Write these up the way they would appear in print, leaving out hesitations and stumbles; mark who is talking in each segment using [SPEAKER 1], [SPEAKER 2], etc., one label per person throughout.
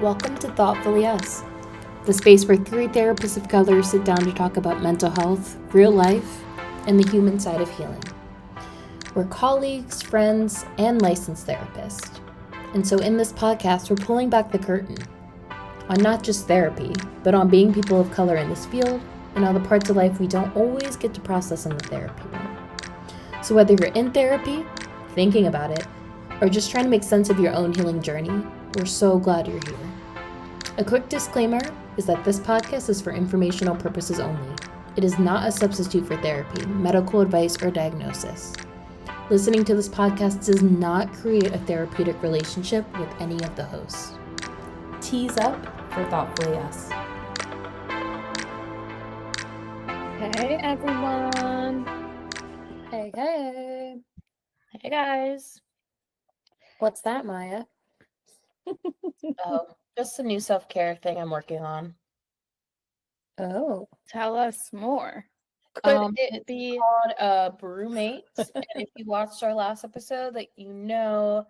[SPEAKER 1] Welcome to Thoughtfully Us, the space where three therapists of color sit down to talk about mental health, real life, and the human side of healing. We're colleagues, friends, and licensed therapists. And so in this podcast, we're pulling back the curtain on not just therapy, but on being people of color in this field and on the parts of life we don't always get to process in the therapy room. So whether you're in therapy, thinking about it, or just trying to make sense of your own healing journey, we're so glad you're here. A quick disclaimer is that this podcast is for informational purposes only. It is not a substitute for therapy, medical advice, or diagnosis. Listening to this podcast does not create a therapeutic relationship with any of the hosts. Tease up for Thoughtfully Us.
[SPEAKER 2] Hey everyone.
[SPEAKER 1] Hey.
[SPEAKER 2] Hey guys.
[SPEAKER 1] What's that, Maya?
[SPEAKER 3] Oh, just a new self-care thing I'm working on.
[SPEAKER 1] Oh.
[SPEAKER 2] Tell us more.
[SPEAKER 3] Could it be called Brewmate? And if you watched our last episode, that you know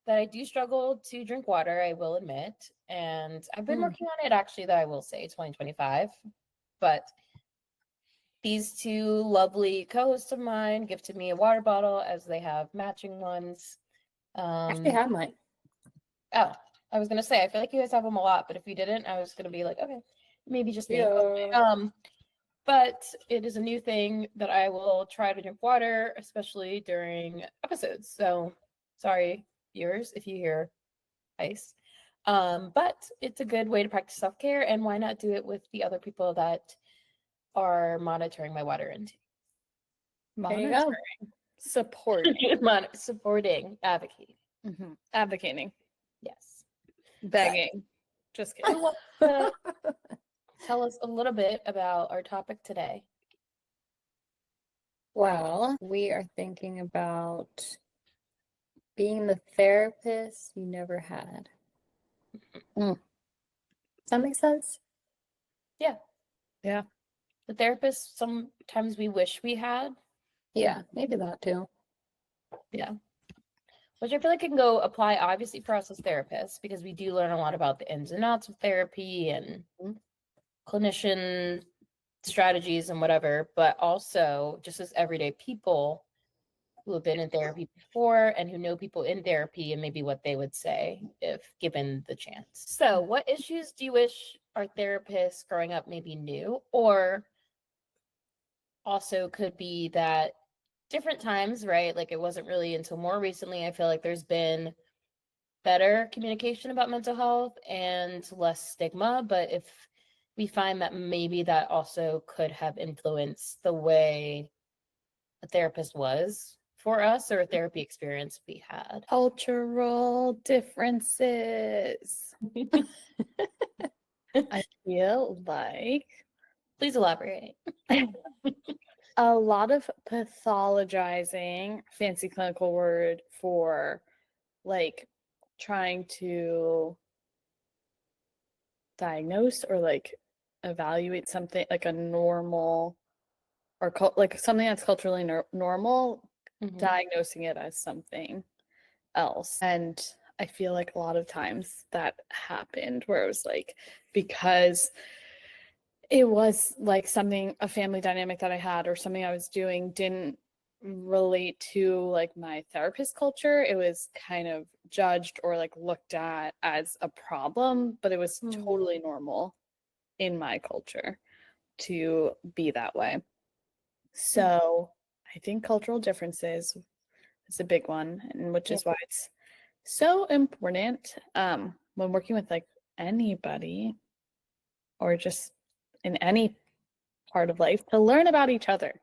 [SPEAKER 3] that I do struggle to drink water, I will admit. And I've been working on it, actually, that I will say 2025. But these two lovely co-hosts of mine gifted me a water bottle, as they have matching ones.
[SPEAKER 1] Actually have mine.
[SPEAKER 3] Oh, I was gonna say, I feel like you guys have them a lot, but if you didn't, I was gonna be like, okay, maybe just me.
[SPEAKER 1] Yeah.
[SPEAKER 3] But it is a new thing that I will try to drink water, especially during episodes. So sorry, viewers, if you hear ice. But it's a good way to practice self-care, and why not do it with the other people that are monitoring my water intake?
[SPEAKER 2] Monitoring. Supporting.
[SPEAKER 3] Supporting, advocating.
[SPEAKER 2] Advocating.
[SPEAKER 3] Yes.
[SPEAKER 2] Begging. Just kidding.
[SPEAKER 3] Who wants to tell us a little bit about our topic today?
[SPEAKER 1] Well, we are thinking about being the therapist you never had. Does that make sense?
[SPEAKER 3] Yeah.
[SPEAKER 2] Yeah.
[SPEAKER 3] The therapist sometimes we wish we had.
[SPEAKER 1] Yeah, maybe that too.
[SPEAKER 3] Yeah. Which I feel like can go apply obviously for us as therapists, because we do learn a lot about the ins and outs of therapy and clinician strategies and whatever, but also just as everyday people who have been in therapy before and who know people in therapy and maybe what they would say if given the chance. So what issues do you wish our therapists growing up maybe knew, or also could be that different times, right? Like it wasn't really until more recently, I feel like there's been better communication about mental health and less stigma, but if we find that maybe that also could have influenced the way a therapist was for us or a therapy experience we had.
[SPEAKER 2] Cultural differences. I feel like
[SPEAKER 3] Please elaborate.
[SPEAKER 2] a lot of pathologizing, fancy clinical word for like trying to diagnose or like evaluate something like a normal or like something that's culturally normal, diagnosing it as something else. And I feel like a lot of times that happened where it was like, because it was like something, a family dynamic that I had or something I was doing didn't relate to like my therapist culture. It was kind of judged or like looked at as a problem, but it was totally normal in my culture to be that way. So I think cultural differences is a big one, and which is why it's so important when working with like anybody or just in any part of life to learn about each other,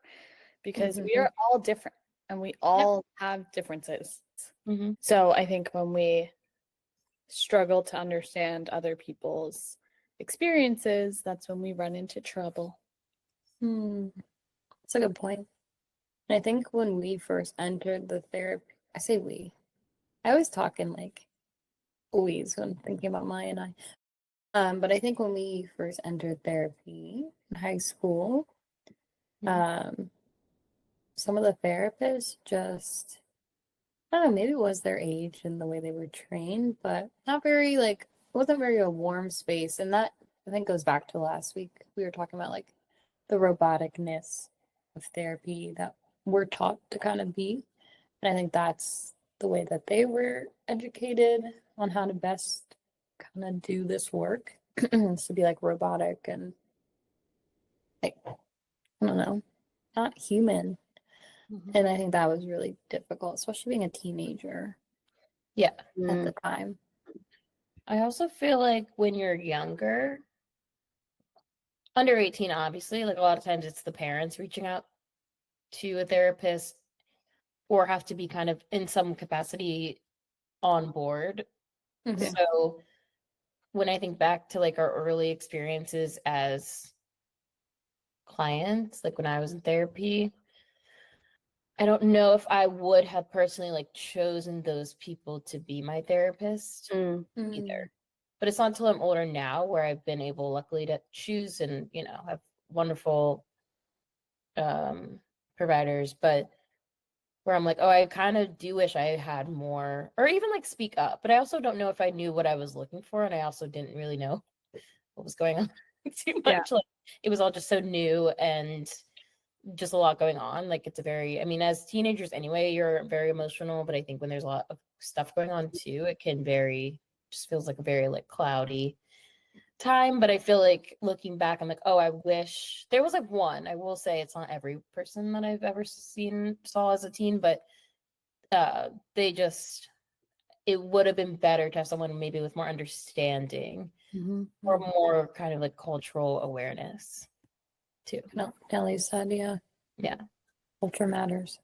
[SPEAKER 2] because we are all different and we all have differences. So I think when we struggle to understand other people's experiences, that's when we run into trouble.
[SPEAKER 1] That's a good point. And I think when we first entered the therapy, I say we. I always talk in like we's when thinking about Maya and I. But I think when we first entered therapy in high school, some of the therapists I don't know, maybe it was their age and the way they were trained, but not very like
[SPEAKER 2] wasn't very a warm space. And that I think goes back to last week. We were talking about like the roboticness of therapy that we're taught to kind of be. And I think that's the way that they were educated on how to best kind of do this work. To be like robotic and like, I don't know, not human. And I think that was really difficult, especially being a teenager
[SPEAKER 3] Yeah.
[SPEAKER 2] at the time.
[SPEAKER 3] I also feel like when you're younger, under 18, obviously, like a lot of times it's the parents reaching out to a therapist or have to be kind of in some capacity on board.
[SPEAKER 2] Mhm.
[SPEAKER 3] So when I think back to like our early experiences as clients, like when I was in therapy, I don't know if I would have personally like chosen those people to be my therapist either. But it's not until I'm older now where I've been able, luckily, to choose and, you know, have wonderful providers, but where I'm like, oh, I kind of do wish I had more, or even like speak up. But I also don't know if I knew what I was looking for, and I also didn't really know what was going on too much. Like it was all just so new and just a lot going on. Like it's a very, I mean, as teenagers anyway, you're very emotional, but I think when there's a lot of stuff going on too, it can very, just feels like a very like cloudy time. But I feel like looking back, I'm like, oh, I wish there was like one. I will say it's not every person that I've ever saw as a teen, but they just, it would have been better to have someone maybe with more understanding or more kind of like cultural awareness too.
[SPEAKER 2] No, Nelly said,
[SPEAKER 3] Yeah.
[SPEAKER 2] Culture matters.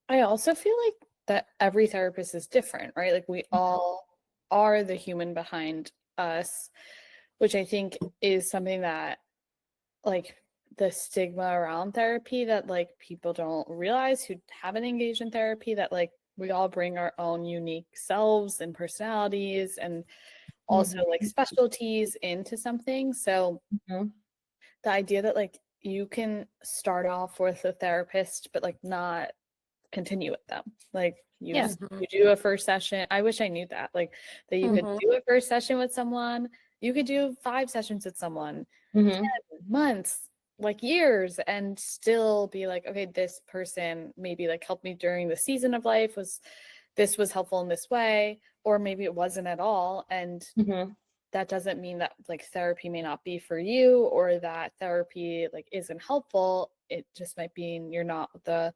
[SPEAKER 4] I also feel like that every therapist is different, right? Like we all are the human behind us, which I think is something that like the stigma around therapy that like people don't realize who haven't engaged in therapy, that like we all bring our own unique selves and personalities and also like specialties into something. So the idea that like you can start off with a therapist but like not continue with them, like you do a first session. I wish I knew that, like that you could do a first session with someone, you could do 5 sessions with someone, 10 months, like years, and still be like, okay, this person maybe like helped me during the season of life, was helpful in this way, or maybe it wasn't at all. And that doesn't mean that like therapy may not be for you or that therapy like isn't helpful. It just might mean you're not the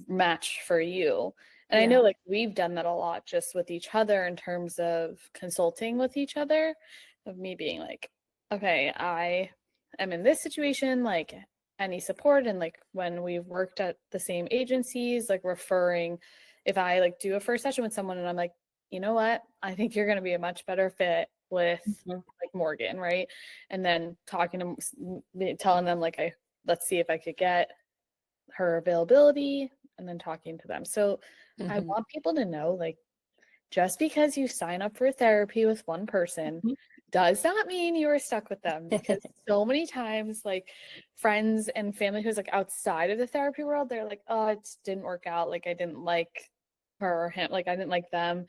[SPEAKER 4] match for you. And I know like we've done that a lot just with each other in terms of consulting with each other, of me being like, okay, I am in this situation, like any support. And like when we've worked at the same agencies, like referring, if I like do a first session with someone and I'm like, you know what, I think you're going to be a much better fit with like Morgan, right? And then talking to telling them like, let's see if I could get her availability, and then talking to them. So I want people to know, like, just because you sign up for therapy with one person does not mean you are stuck with them, because so many times like friends and family who's like outside of the therapy world, they're like, oh, it didn't work out, like I didn't like her or him, like I didn't like them.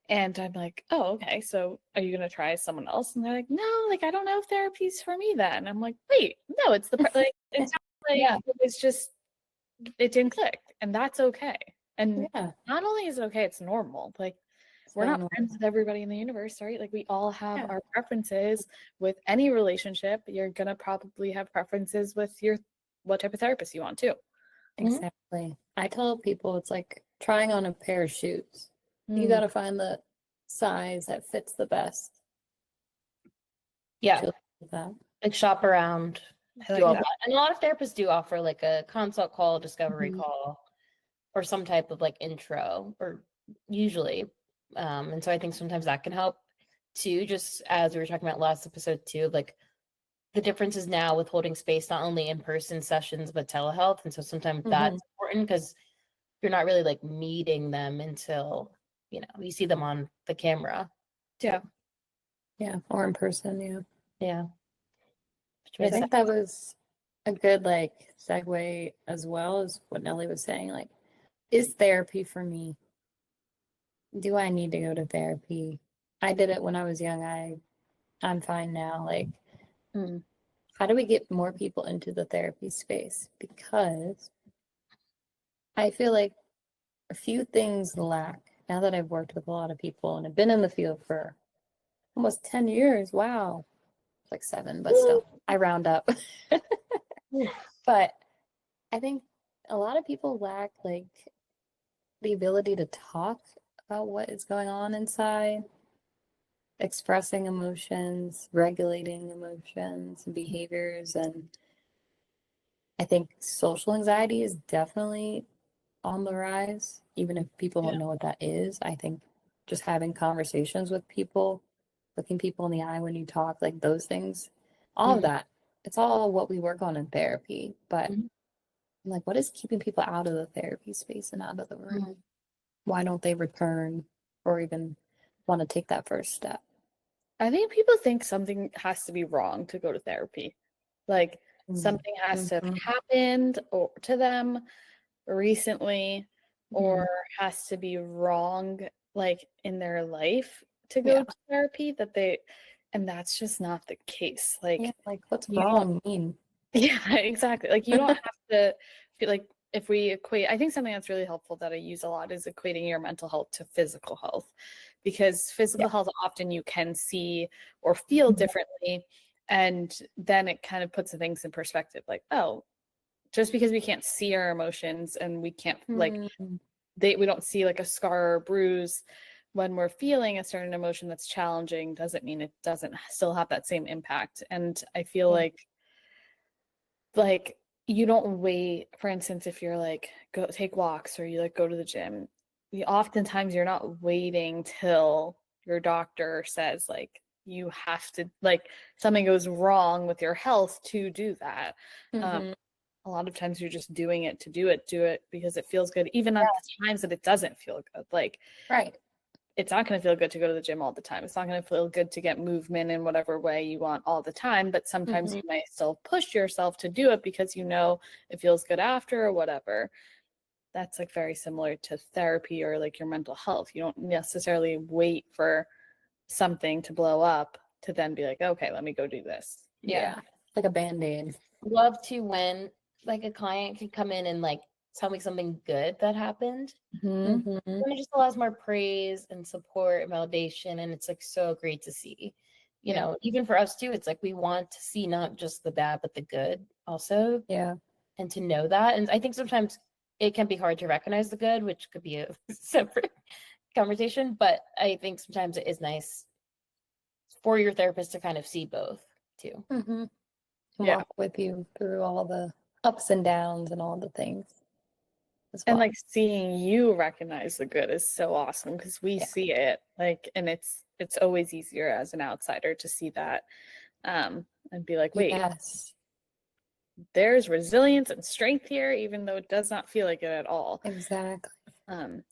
[SPEAKER 4] And I'm like, oh, okay, so are you gonna try someone else? And they're like, no, like I don't know if therapy's for me then. I'm like, wait, no, it's the like it's like it's just it didn't click, and that's okay. And not only is it okay, it's normal. Like we're not friends with everybody in the universe, right? Like we all have our preferences with any relationship. You're gonna probably have preferences with what type of therapist you want too.
[SPEAKER 2] Exactly. I tell people it's like trying on a pair of shoes. You got to find the size that fits the best.
[SPEAKER 3] Yeah.
[SPEAKER 2] That.
[SPEAKER 3] Like shop around.
[SPEAKER 2] Like
[SPEAKER 3] do all that. And a lot of therapists do offer like a consult call, discovery call, or some type of like intro, or usually. And so I think sometimes that can help too, just as we were talking about last episode too, like the differences now with holding space, not only in-person sessions, but telehealth. And so sometimes that's important because you're not really like meeting them until, you know, you see them on the camera.
[SPEAKER 2] Yeah. Yeah. Or in person. Yeah.
[SPEAKER 3] Yeah.
[SPEAKER 2] I think that was a good like segue as well as what Nelly was saying. Like, is therapy for me? Do I need to go to therapy?
[SPEAKER 1] I did it when I was young. I'm fine now. Like,
[SPEAKER 2] Mm.
[SPEAKER 1] how do we get more people into the therapy space? Because I feel like a few things lack now that I've worked with a lot of people and I've been in the field for almost 10 years. Wow. It's like 7, but still, I round up. But I think a lot of people lack like the ability to talk about what is going on inside, expressing emotions, regulating emotions and behaviors. And I think social anxiety is definitely on the rise, even if people don't know what that is. I think just having conversations with people, looking people in the eye when you talk, like those things, all of that, it's all what we work on in therapy. But like, what is keeping people out of the therapy space and out of the room? Why don't they return or even want to take that first step?
[SPEAKER 2] I think people think something has to be wrong to go to therapy. Like something has to have happened or to them recently or has to be wrong like in their life to go to therapy and that's just not the case. Like
[SPEAKER 1] what's wrong mean?
[SPEAKER 2] Yeah, exactly. Like you don't have to feel like if we equate, I think something that's really helpful that I use a lot is equating your mental health to physical health, because physical health often you can see or feel differently. And then it kind of puts the things in perspective like, oh, just because we can't see our emotions and we can't we don't see like a scar or bruise when we're feeling a certain emotion that's challenging doesn't mean it doesn't still have that same impact. And I feel like you don't wait, for instance, if you're like go take walks or you like go to the gym, oftentimes you're not waiting till your doctor says like you have to, like something goes wrong with your health to do that. A lot of times you're just doing it to do it because it feels good, even at the times that it doesn't feel good. Like it's not going to feel good to go to the gym all the time. It's not going to feel good to get movement in whatever way you want all the time, but sometimes you might still push yourself to do it because you know it feels good after or whatever. That's like very similar to therapy or like your mental health. You don't necessarily wait for something to blow up to then be like, okay, let me go do this.
[SPEAKER 1] Yeah. Like a Band-Aid.
[SPEAKER 3] Love to when like a client can come in and like tell me something good that happened. And it just allows more praise and support and validation. And it's like so great to see. You know, even for us too, it's like we want to see not just the bad, but the good also.
[SPEAKER 1] Yeah.
[SPEAKER 3] And to know that. And I think sometimes it can be hard to recognize the good, which could be a separate conversation. But I think sometimes it is nice for your therapist to kind of see both too.
[SPEAKER 1] Walk with you through all the ups and downs and all the things.
[SPEAKER 2] And like seeing you recognize the good is so awesome because we see it, like, and it's always easier as an outsider to see that and be like, wait, there's resilience and strength here, even though it does not feel like it at all.
[SPEAKER 1] Exactly.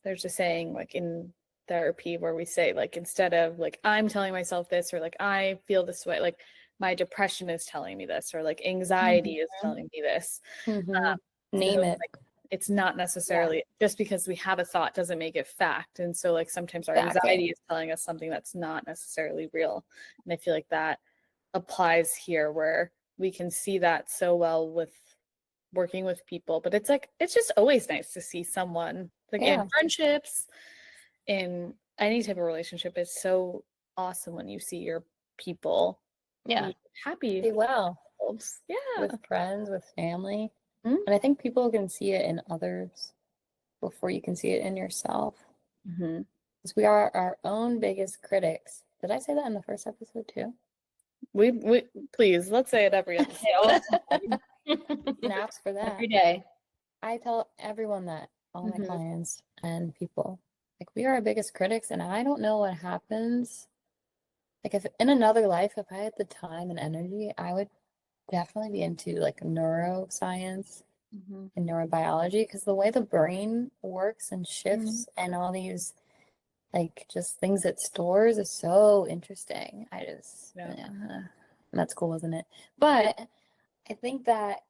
[SPEAKER 2] There's a saying like in therapy where we say like, instead of like I'm telling myself this or like I feel this way, like my depression is telling me this or like anxiety is telling me this.
[SPEAKER 1] Name it.
[SPEAKER 2] Like, it's not necessarily just because we have a thought doesn't make it fact. And so like sometimes our anxiety is telling us something that's not necessarily real. And I feel like that applies here where we can see that so well with working with people. But it's like it's just always nice to see someone like in friendships, in any type of relationship. It's so awesome when you see your people be happy.
[SPEAKER 1] Be well. With friends, with family. And I think people can see it in others before you can see it in yourself. Because we are our own biggest critics. Did I say that in the first episode too?
[SPEAKER 2] We please, let's say it every episode.
[SPEAKER 1] Snaps for that.
[SPEAKER 3] Every day.
[SPEAKER 1] I tell everyone that, all my clients and people. Like, we are our biggest critics, and I don't know what happens. Like, if in another life, if I had the time and energy, I would definitely be into like neuroscience and neurobiology, because the way the brain works and shifts and all these like just things it stores is so interesting. I just that's cool, isn't it? But I think that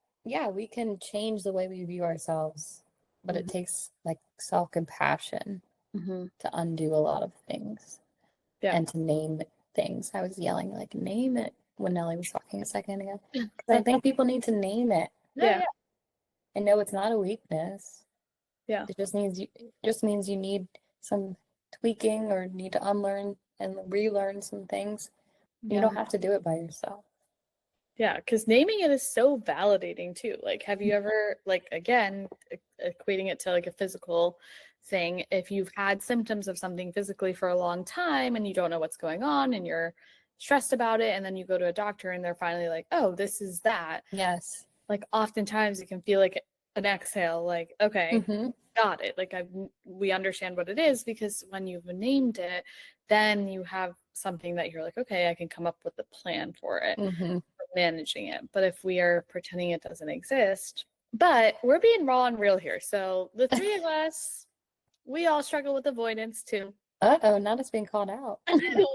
[SPEAKER 1] we can change the way we view ourselves, but it takes like self-compassion to undo a lot of things. and to name things. I was yelling like, name it, when Nellie was talking a second ago. 'Cause I think people need to name it.
[SPEAKER 2] Yeah.
[SPEAKER 1] I know it's not a weakness.
[SPEAKER 2] Yeah.
[SPEAKER 1] It just means you need some tweaking or need to unlearn and relearn some things. You don't have to do it by yourself.
[SPEAKER 2] Yeah, because naming it is so validating too. Like, have you ever, like, again, equating it to like a physical thing, if you've had symptoms of something physically for a long time and you don't know what's going on and you're stressed about it, and then you go to a doctor and they're finally like, oh, this is that.
[SPEAKER 1] Yes.
[SPEAKER 2] Like, oftentimes it can feel like an exhale, like, okay, got it. Like, we understand what it is, because when you've named it, then you have something that you're like, okay, I can come up with a plan for it, for managing it. But if we are pretending it doesn't exist, but we're being raw and real here. So the three of us, we all struggle with avoidance too.
[SPEAKER 1] Uh-oh, now it's being called out.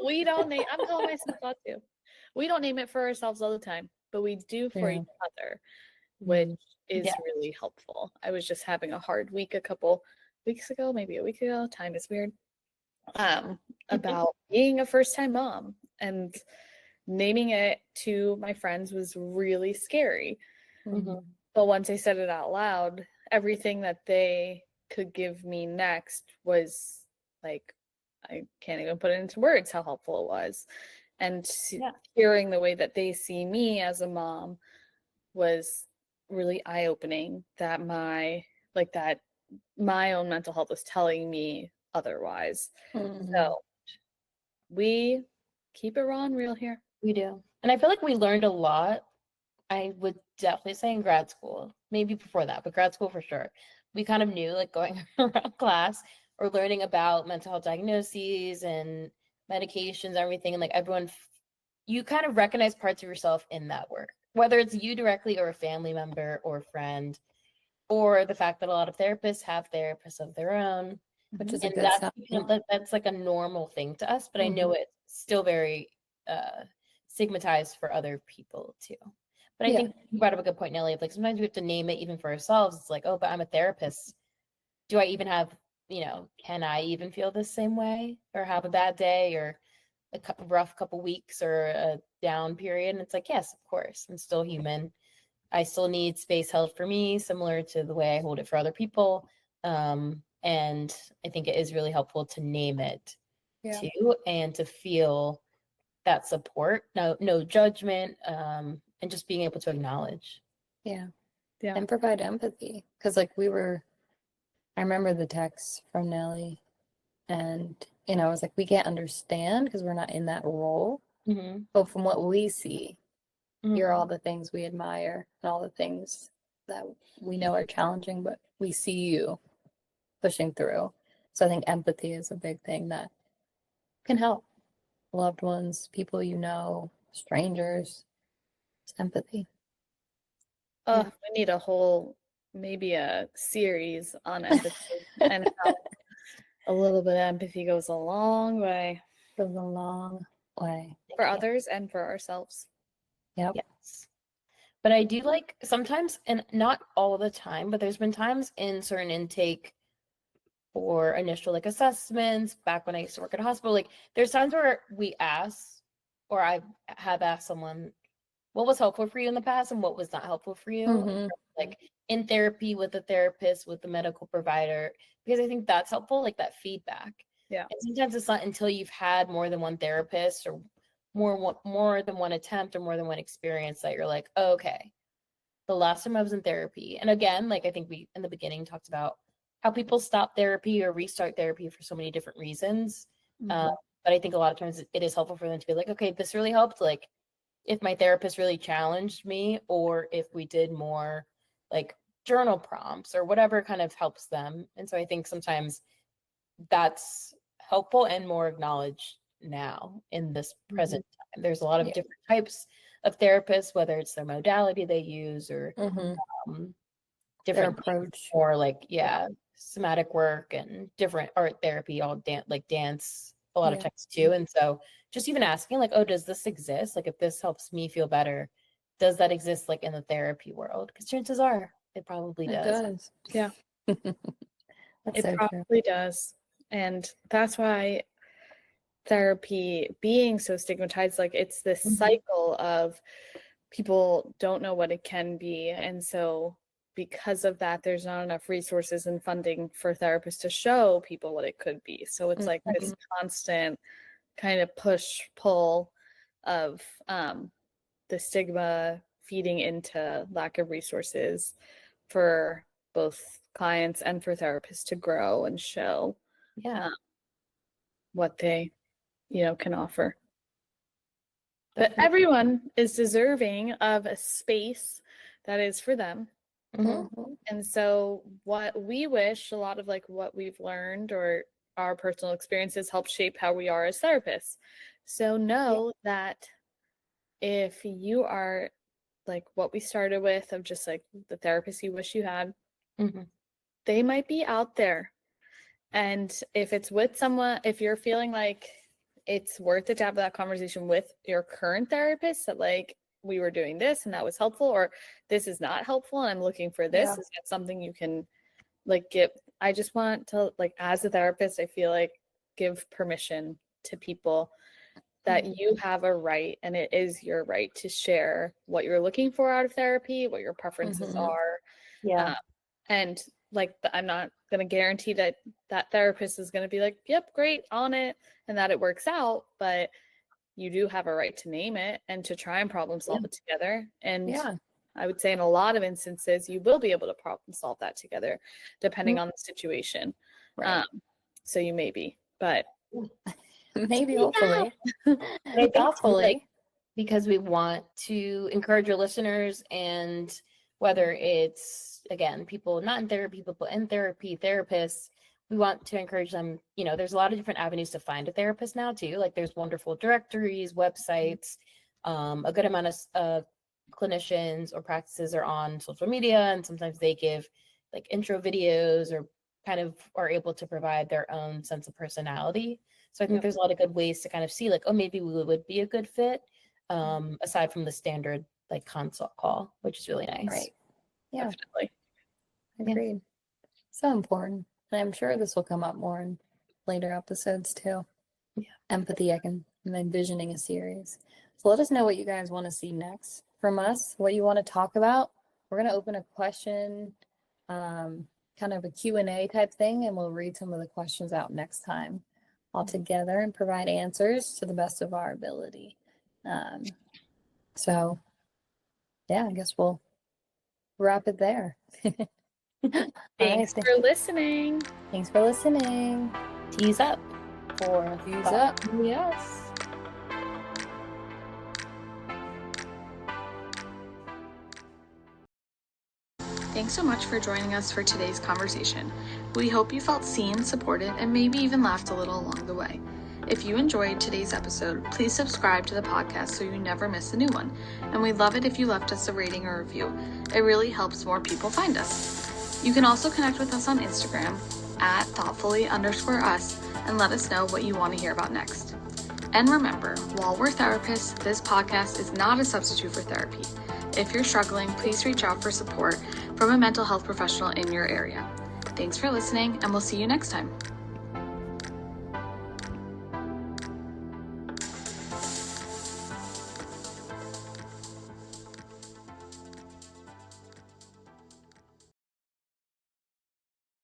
[SPEAKER 2] We don't name, I'm calling myself out too. We don't name it for ourselves all the time, but we do for each other, which is really helpful. I was just having a hard week a couple weeks ago, maybe a week ago. Time is weird. About being a first-time mom, and naming it to my friends was really scary. But once I said it out loud, everything that they could give me next was like, I can't even put it into words how helpful it was. And hearing the way that they see me as a mom was really eye-opening, that my own mental health was telling me otherwise. So we keep it raw and real here.
[SPEAKER 3] We do. And I feel like we learned a lot. I would definitely say in grad school, maybe before that, but grad school for sure. We kind of knew, like, going around class or learning about mental health diagnoses and medications, everything. And like everyone, you kind of recognize parts of yourself in that work, whether it's you directly or a family member or friend, or the fact that a lot of therapists have therapists of their own,
[SPEAKER 1] which is a
[SPEAKER 3] and
[SPEAKER 1] good sign.
[SPEAKER 3] that's like a normal thing to us, but I know it's still very stigmatized for other people too. But I think you brought up a good point, Nellie, of like sometimes we have to name it even for ourselves. It's like, oh, but I'm a therapist. Do I even have, can I even feel the same way or have a bad day or a rough couple weeks or a down period? And it's like, yes, of course, I'm still human. I still need space held for me, similar to the way I hold it for other people. And I think it is really helpful to name it too, and to feel that support, no judgment, and just being able to acknowledge.
[SPEAKER 1] And provide empathy. Because like I remember the text from Nellie, and I was like, we can't understand because we're not in that role. But from what we see, here are all the things we admire and all the things that we know are challenging, but we see you pushing through. So I think empathy is a big thing that can help loved ones, people strangers. It's empathy.
[SPEAKER 2] We need maybe a series on empathy and how a little bit of empathy goes a long way.
[SPEAKER 1] Goes a long way.
[SPEAKER 2] For others and for ourselves.
[SPEAKER 1] Yep.
[SPEAKER 3] Yes. But I do like sometimes, and not all the time, but there's been times in certain intake or initial like assessments back when I used to work at a hospital, like there's times where we ask, or I have asked someone, what was helpful for you in the past and what was not helpful for you, like in therapy with a therapist, with the medical provider, because I think that's helpful, like that feedback. And sometimes it's not until you've had more than one therapist or more than one attempt or more than one experience that you're like, oh, okay, the last time I was in therapy. And again, like I think we in the beginning talked about how people stop therapy or restart therapy for so many different reasons. But I think a lot of times it is helpful for them to be like, okay, this really helped. Like if my therapist really challenged me, or if we did more like journal prompts or whatever kind of helps them. And so I think sometimes that's helpful and more acknowledged now in this present time. There's a lot of different types of therapists, whether it's their modality they use or different approach, or like somatic work and different art therapy, all dance a lot of times too. And so just even asking like, oh, does this exist? Like if this helps me feel better, does that exist like in the therapy world? Because chances are it probably does.
[SPEAKER 2] Yeah.
[SPEAKER 1] That's
[SPEAKER 2] it
[SPEAKER 1] so
[SPEAKER 2] probably
[SPEAKER 1] true.
[SPEAKER 2] does. And that's why
[SPEAKER 4] therapy being so stigmatized. Like it's this cycle of people don't know what it can be. And so because of that, there's not enough resources and funding for therapists to show people what it could be. So it's like this constant kind of push pull of the stigma feeding into lack of resources for both clients and for therapists to grow and show what they, can offer. But everyone is deserving of a space that is for them. And so what we wish, a lot of like what we've learned or our personal experiences help shape how we are as therapists. So know that if you are like what we started with of just like the therapist you wish you had, they might be out there. And if it's with someone, if you're feeling like it's worth it to have that conversation with your current therapist, that like we were doing this and that was helpful, or this is not helpful and I'm looking for this, is that something you can like give? I just want to, like, as a therapist, I feel like give permission to people that you have a right, and it is your right to share what you're looking for out of therapy, what your preferences are. And like, I'm not going to guarantee that that therapist is going to be like, yep, great, on it, and that it works out. But you do have a right to name it and to try and problem solve it together. And I would say in a lot of instances, you will be able to problem solve that together, depending on the situation. So you may be, but
[SPEAKER 1] maybe, hopefully.
[SPEAKER 3] Hopefully, because we want to encourage your listeners, and whether it's, again, people not in therapy, people in therapy, therapists, we want to encourage them. There's a lot of different avenues to find a therapist now too. Like there's wonderful directories, websites, a good amount of clinicians or practices are on social media, and sometimes they give like intro videos or kind of are able to provide their own sense of personality. So I think there's a lot of good ways to kind of see like, oh, maybe we would be a good fit, aside from the standard like consult call, which is really nice.
[SPEAKER 1] Right. Yeah.
[SPEAKER 4] Definitely.
[SPEAKER 1] Agreed. So important. And I'm sure this will come up more in later episodes too. Empathy, I'm envisioning a series. So let us know what you guys want to see next from us, what you want to talk about. We're going to open a question, kind of a Q&A type thing, and we'll read some of the questions out next time all together and provide answers to the best of our ability. So yeah, I guess we'll wrap it there.
[SPEAKER 4] Thanks for listening.
[SPEAKER 1] Thanks for listening.
[SPEAKER 3] Tease up for
[SPEAKER 1] Tease up.
[SPEAKER 3] Yes.
[SPEAKER 2] Thanks so much for joining us for today's conversation. We hope you felt seen, supported, and maybe even laughed a little along the way. If you enjoyed today's episode, please subscribe to the podcast so you never miss a new one. And we'd love it if you left us a rating or review. It really helps more people find us. You can also connect with us on Instagram at thoughtfully_us and let us know what you want to hear about next. And remember, while we're therapists, this podcast is not a substitute for therapy. If you're struggling, please reach out for support from a mental health professional in your area. Thanks for listening, and we'll see you next time.